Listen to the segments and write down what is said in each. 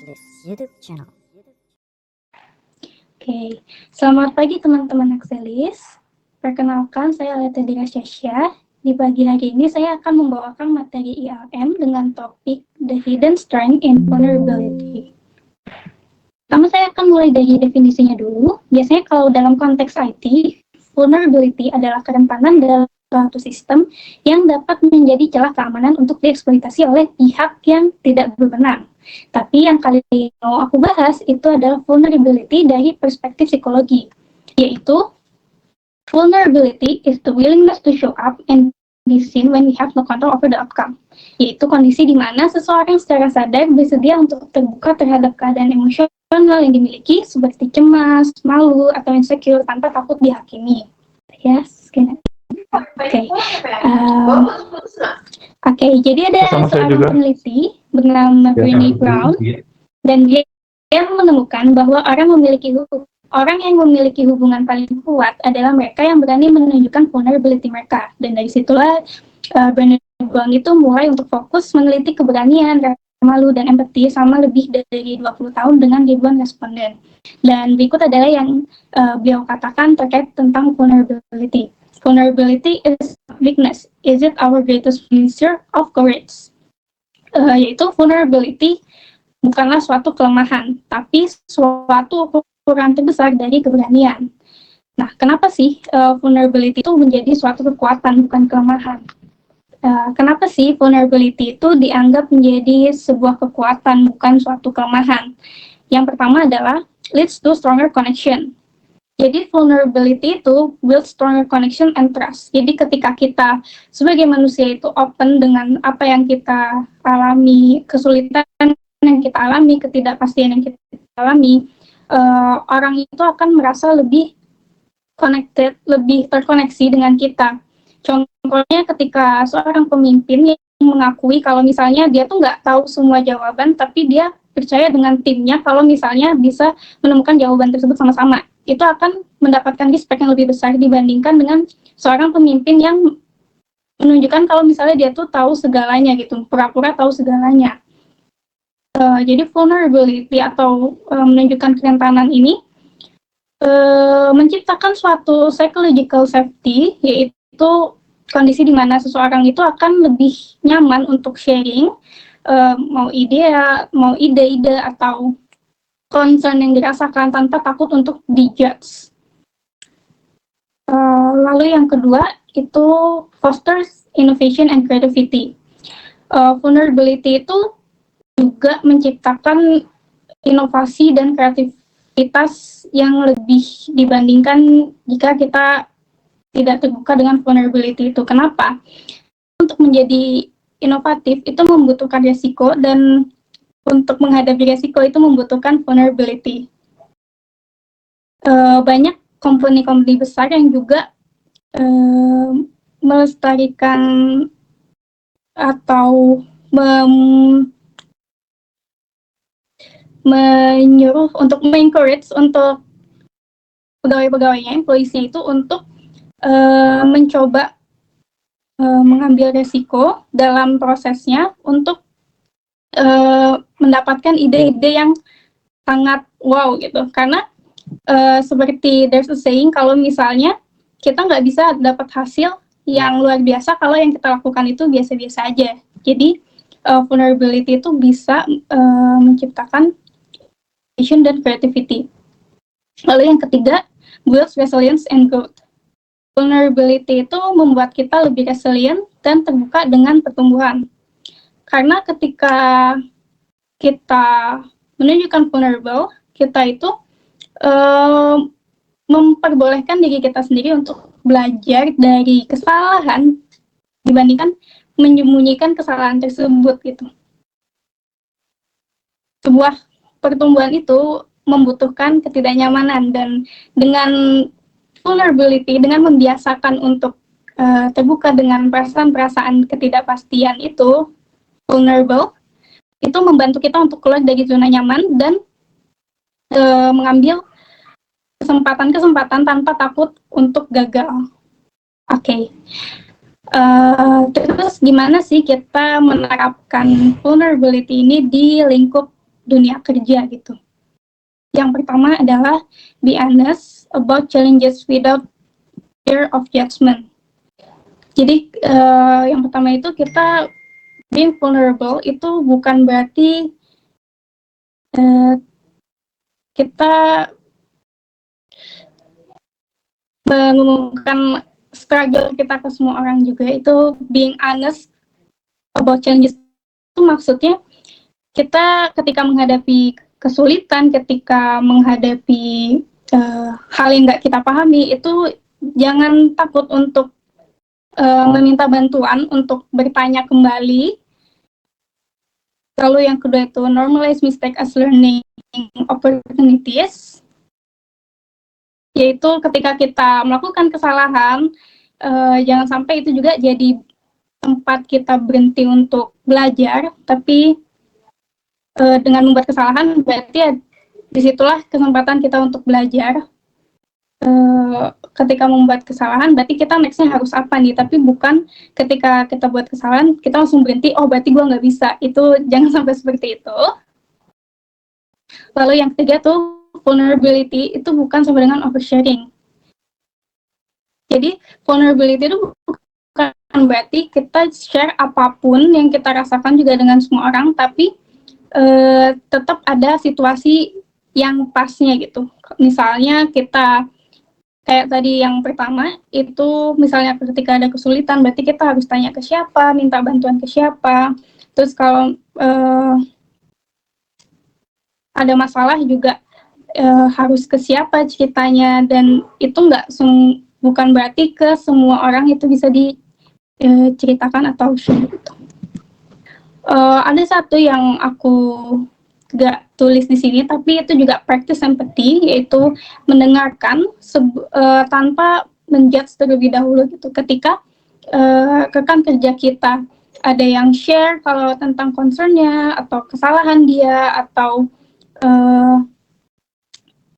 this YouTube channel. Oke, selamat pagi teman-teman Excelis. Perkenalkan, saya Aleta Dira Syasha. Di pagi hari ini saya akan membawakan materi ILM dengan topik The Hidden Strength in Vulnerability. Pertama saya akan mulai dari definisinya dulu. Biasanya kalau dalam konteks IT, vulnerability adalah kerentanan dalam suatu sistem yang dapat menjadi celah keamanan untuk dieksploitasi oleh pihak yang tidak berwenang. Tapi yang kali ini mau aku bahas itu adalah vulnerability dari perspektif psikologi, yaitu vulnerability is the willingness to show up and be seen when we have no control over the outcome, yaitu kondisi di mana seseorang secara sadar bersedia untuk terbuka terhadap keadaan emosional yang dimiliki seperti cemas, malu, atau insecure tanpa takut dihakimi. Yes, Oke, jadi ada seorang peneliti bernama Brené Brown, dan dia menemukan bahwa orang yang memiliki hubungan paling kuat adalah mereka yang berani menunjukkan vulnerability mereka. Dan dari situlah Brené Brown itu mulai untuk fokus meneliti keberanian, malu, dan empati selama lebih dari 20 tahun dengan ribuan responden. Dan berikut adalah yang beliau katakan terkait tentang vulnerability. Vulnerability is weakness. Is it our greatest measure of courage? Yaitu vulnerability bukanlah suatu kelemahan, tapi suatu ukuran terbesar dari keberanian. Nah, kenapa sih vulnerability itu menjadi suatu kekuatan, bukan kelemahan? Kenapa sih vulnerability itu dianggap menjadi sebuah kekuatan, bukan suatu kelemahan? Yang pertama adalah leads to stronger connection. Jadi vulnerability itu build stronger connection and trust. Jadi ketika kita sebagai manusia itu open dengan apa yang kita alami, kesulitan yang kita alami, ketidakpastian yang kita alami, orang itu akan merasa lebih connected, lebih terkoneksi dengan kita. Contohnya ketika seorang pemimpin yang mengakui kalau misalnya dia tuh nggak tahu semua jawaban, tapi dia percaya dengan timnya kalau misalnya bisa menemukan jawaban tersebut sama-sama, itu akan mendapatkan respect yang lebih besar dibandingkan dengan seorang pemimpin yang menunjukkan kalau misalnya dia tuh tahu segalanya gitu, pura-pura tahu segalanya. Jadi vulnerability atau menunjukkan kerentanan ini menciptakan suatu psychological safety, yaitu kondisi di mana seseorang itu akan lebih nyaman untuk sharing, mau ide-ide atau concern yang dirasakan tanpa takut untuk dijudge. Lalu yang kedua itu fosters innovation and creativity. Vulnerability itu juga menciptakan inovasi dan kreativitas yang lebih dibandingkan jika kita tidak terbuka dengan vulnerability itu. Kenapa? Untuk menjadi inovatif itu membutuhkan resiko, dan untuk menghadapi resiko itu membutuhkan vulnerability. Banyak company besar yang juga melestarikan atau menyuruh untuk mengencourage untuk pegawai-pegawainya, employees-nya itu untuk mencoba mengambil resiko dalam prosesnya untuk mendapatkan ide-ide yang sangat wow gitu. Karena seperti there's a saying, kalau misalnya kita nggak bisa dapat hasil yang luar biasa kalau yang kita lakukan itu biasa-biasa aja. Jadi vulnerability itu bisa menciptakan innovation dan creativity. Lalu yang ketiga, builds resilience and growth. Vulnerability itu membuat kita lebih resilient dan terbuka dengan pertumbuhan. Karena ketika kita menunjukkan vulnerable, kita itu memperbolehkan diri kita sendiri untuk belajar dari kesalahan dibandingkan menyembunyikan kesalahan tersebut gitu. Sebuah pertumbuhan itu membutuhkan ketidaknyamanan, dan dengan vulnerability, dengan membiasakan untuk terbuka dengan perasaan-perasaan ketidakpastian itu, vulnerable, itu membantu kita untuk keluar dari zona nyaman dan mengambil kesempatan-kesempatan tanpa takut untuk gagal. Oke. Terus gimana sih kita menerapkan vulnerability ini di lingkup dunia kerja gitu. Yang pertama adalah be honest about challenges without fear of judgment. Jadi yang pertama itu kita being vulnerable itu bukan berarti kita mengumumkan struggle kita ke semua orang juga. Itu being honest about challenges itu maksudnya kita ketika menghadapi kesulitan, ketika menghadapi hal yang nggak kita pahami, itu jangan takut untuk meminta bantuan, untuk bertanya kembali. Lalu yang kedua itu normalize mistake as learning opportunities, yaitu ketika kita melakukan kesalahan, jangan sampai itu juga jadi tempat kita berhenti untuk belajar, tapi dengan membuat kesalahan berarti ya, disitulah kesempatan kita untuk belajar. Ketika membuat kesalahan berarti kita nextnya harus apa nih, tapi bukan ketika kita buat kesalahan kita langsung berhenti, oh berarti gue nggak bisa. Itu jangan sampai seperti itu. Lalu yang ketiga tuh vulnerability, itu bukan sama dengan oversharing. Jadi vulnerability itu bukan berarti kita share apapun yang kita rasakan juga dengan semua orang, tapi tetap ada situasi yang pasnya gitu. Misalnya kita kayak tadi yang pertama itu misalnya ketika ada kesulitan berarti kita harus tanya ke siapa, minta bantuan ke siapa. Terus kalau ada masalah juga harus ke siapa ceritanya, dan itu bukan berarti ke semua orang itu bisa diceritakan atau share gitu. Ada satu yang aku gak tulis di sini, tapi itu juga practice empathy, yaitu mendengarkan tanpa menjudge terlebih dahulu gitu. Ketika rekan kerja kita ada yang share kalau tentang concernnya atau kesalahan dia atau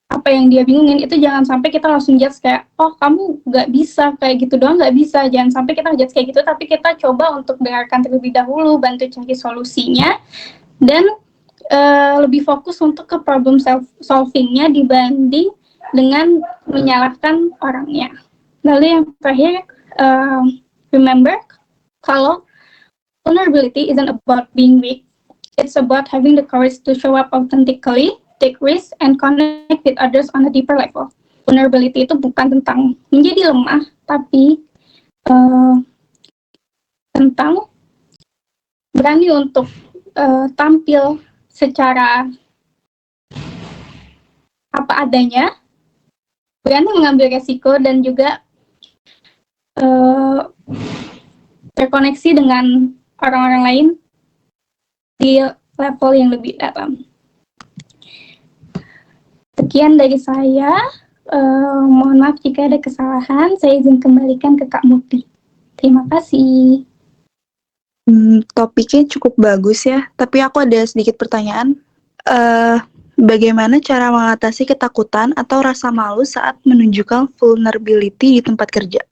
apa yang dia bingungin, itu jangan sampai kita langsung judge kayak, oh kamu gak bisa kayak gitu doang, gak bisa. Jangan sampai kita judge kayak gitu, tapi kita coba untuk dengarkan terlebih dahulu, bantu cari solusinya, dan lebih fokus untuk ke problem solving-nya dibanding dengan menyalahkan orangnya. Lalu yang terakhir, remember kalau vulnerability isn't about being weak, it's about having the courage to show up authentically, take risks, and connect with others on a deeper level. Vulnerability itu bukan tentang menjadi lemah, tapi tentang berani untuk tampil secara apa adanya, berani mengambil resiko, dan juga terkoneksi dengan orang-orang lain di level yang lebih dalam. Sekian dari saya. Mohon maaf jika ada kesalahan. Saya izin kembalikan ke Kak Muti. Terima kasih. Topiknya cukup bagus ya, tapi aku ada sedikit pertanyaan. Bagaimana cara mengatasi ketakutan atau rasa malu saat menunjukkan vulnerability di tempat kerja?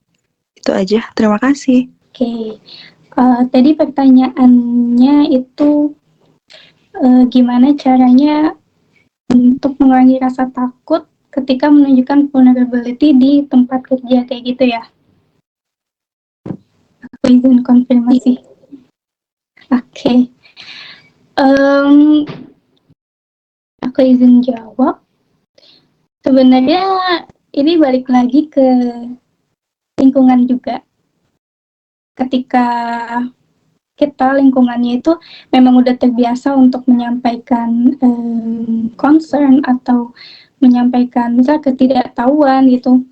Itu aja, terima kasih. Oke. Tadi pertanyaannya itu gimana caranya untuk mengurangi rasa takut ketika menunjukkan vulnerability di tempat kerja, kayak gitu ya? Aku izin konfirmasi. Oke. Aku izin jawab. Sebenarnya ini balik lagi ke lingkungan juga. Ketika kita lingkungannya itu memang udah terbiasa untuk menyampaikan concern atau menyampaikan misal ketidaktahuan gitu,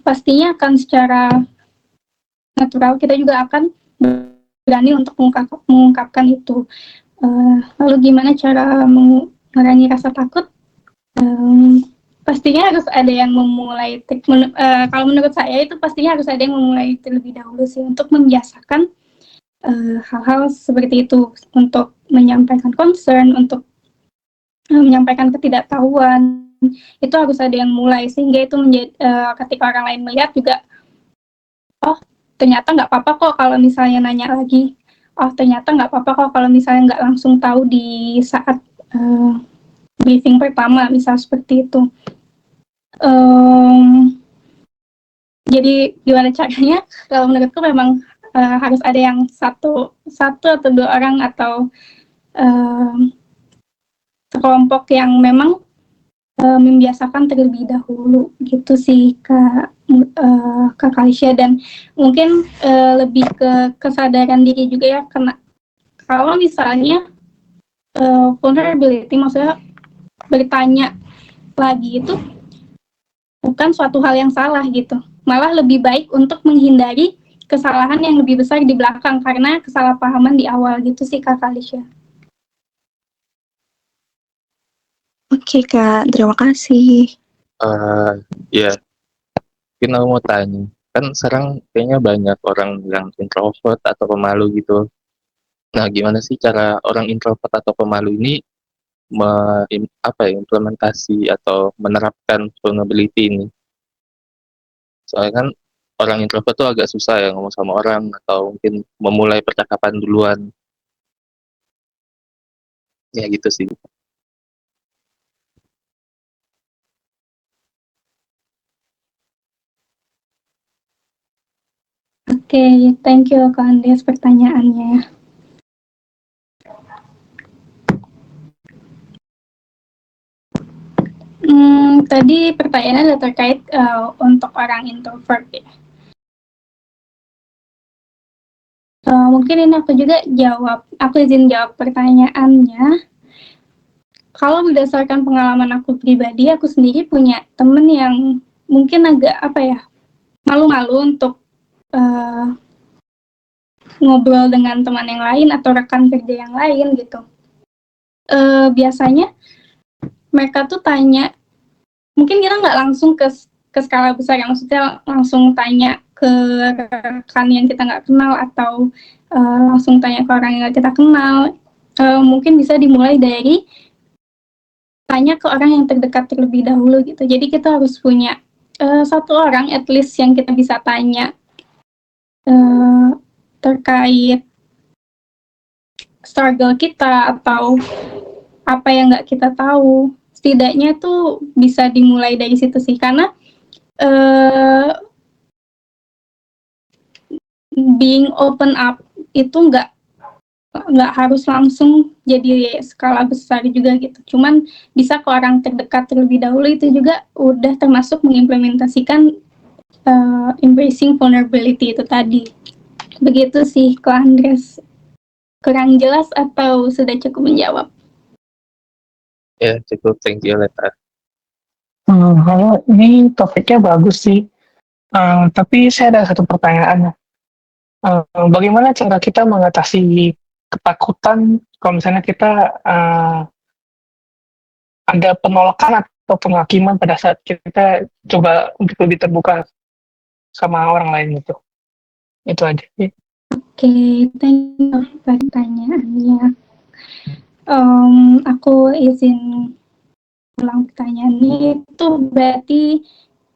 pastinya akan secara natural kita juga akan berani untuk mengungkapkan itu. Lalu gimana cara mengurangi rasa takut? Pastinya harus ada yang memulai. Kalau menurut saya itu pastinya harus ada yang memulai terlebih dahulu sih, untuk membiasakan hal-hal seperti itu, untuk menyampaikan concern, untuk menyampaikan ketidaktahuan. Itu harus ada yang mulai, sehingga itu menjadi ketika orang lain melihat juga, oh ternyata nggak apa-apa kok kalau misalnya nanya lagi, oh ternyata nggak apa-apa kok kalau misalnya nggak langsung tahu di saat briefing pertama, misal seperti itu. Jadi gimana caranya? Kalau menurutku memang harus ada yang satu atau dua orang atau kelompok yang memang membiasakan terlebih dahulu gitu sih Kak Kalisya, dan mungkin lebih ke kesadaran diri juga ya, karena kalau misalnya vulnerability, maksudnya bertanya lagi itu bukan suatu hal yang salah gitu, malah lebih baik untuk menghindari kesalahan yang lebih besar di belakang karena kesalahpahaman di awal gitu sih Kak Kalisya. Oke Kak, terima kasih. Ya, mungkin aku mau tanya. Kan sekarang kayaknya banyak orang yang introvert atau pemalu gitu. Nah, gimana sih cara orang introvert atau pemalu ini implementasi atau menerapkan vulnerability ini? Soalnya kan orang introvert tuh agak susah ya ngomong sama orang atau mungkin memulai percakapan duluan. Ya gitu sih. Oke, thank you Kak Andes pertanyaannya. Tadi pertanyaannya terkait untuk orang introvert ya. Mungkin ini aku izin jawab pertanyaannya. Kalau berdasarkan pengalaman aku pribadi, aku sendiri punya temen yang mungkin agak malu-malu untuk ngobrol dengan teman yang lain atau rekan kerja yang lain gitu. Biasanya mereka tuh tanya, mungkin kita nggak langsung ke skala besar ya, maksudnya langsung tanya ke rekan yang kita nggak kenal atau langsung tanya ke orang yang nggak kita kenal. Mungkin bisa dimulai dari tanya ke orang yang terdekat terlebih dahulu gitu. Jadi kita harus punya satu orang at least yang kita bisa tanya terkait struggle kita atau apa yang nggak kita tahu. Setidaknya tuh bisa dimulai dari situ sih, karena being open up itu nggak harus langsung jadi skala besar juga gitu. Cuman bisa ke orang terdekat terlebih dahulu, itu juga udah termasuk mengimplementasikan embracing vulnerability itu tadi. Begitu sih Kak Andres. Kurang jelas atau sudah cukup menjawab? Ya, cukup. Thank you, Leta. Ini topiknya bagus sih. Tapi saya ada satu pertanyaan. Bagaimana cara kita mengatasi ketakutan kalau misalnya kita ada penolakan atau penghakiman pada saat kita coba untuk lebih terbuka sama orang lain gitu. Itu aja sih. Oke, thank you pertanyaannya. Aku izin ulang pertanyaannya, itu berarti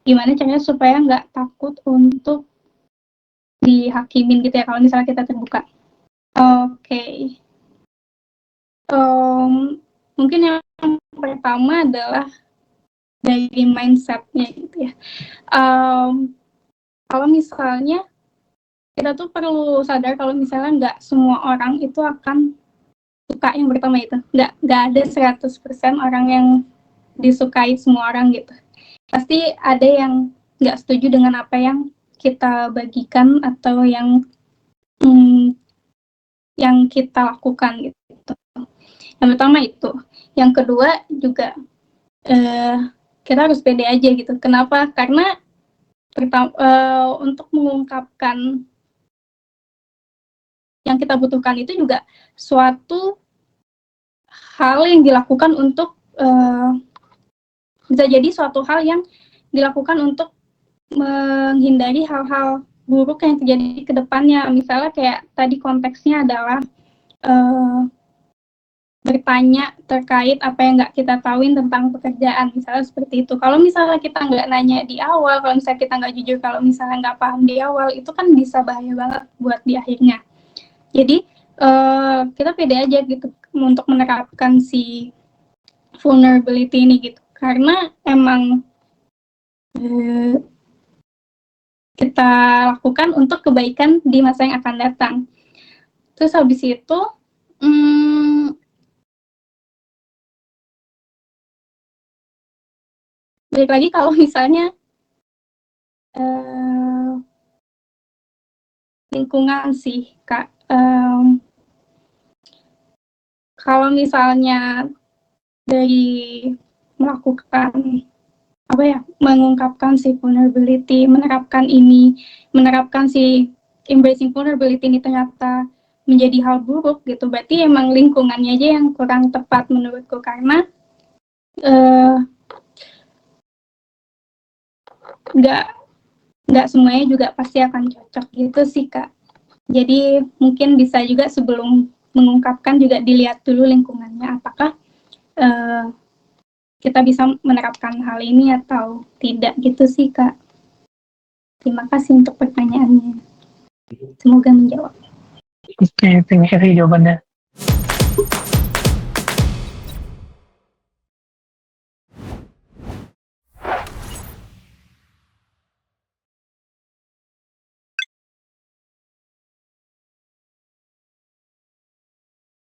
gimana caranya supaya nggak takut untuk dihakimin gitu ya kalau misalnya kita terbuka. Oke. Mungkin yang pertama adalah dari mindset-nya gitu ya. Kalau misalnya kita tuh perlu sadar kalau misalnya nggak semua orang itu akan suka yang pertama itu. Nggak ada 100% orang yang disukai semua orang gitu. Pasti ada yang nggak setuju dengan apa yang kita bagikan atau yang kita lakukan gitu. Yang pertama itu. Yang kedua juga kita harus pede aja gitu. Kenapa? Karena untuk mengungkapkan yang kita butuhkan itu juga suatu hal yang dilakukan untuk bisa jadi suatu hal yang dilakukan untuk menghindari hal-hal buruk yang terjadi ke depannya. Misalnya kayak tadi konteksnya adalah bertanya terkait apa yang nggak kita tahuin tentang pekerjaan, misalnya seperti itu. Kalau misalnya kita nggak nanya di awal, kalau misalnya kita nggak jujur, kalau misalnya nggak paham di awal, itu kan bisa bahaya banget buat di akhirnya. Jadi kita pede aja gitu untuk menerapkan si vulnerability ini gitu, karena emang kita lakukan untuk kebaikan di masa yang akan datang. Terus habis itu balik lagi kalau misalnya lingkungan sih Kak, kalau misalnya dari melakukan mengungkapkan si vulnerability, menerapkan si embracing vulnerability ini ternyata menjadi hal buruk gitu, berarti emang lingkungannya aja yang kurang tepat menurutku, karena nggak semuanya juga pasti akan cocok gitu sih Kak. Jadi mungkin bisa juga sebelum mengungkapkan juga dilihat dulu lingkungannya, apakah kita bisa menerapkan hal ini atau tidak gitu sih Kak. Terima kasih untuk pertanyaannya. Semoga menjawab. Oke, terima kasih jawabannya.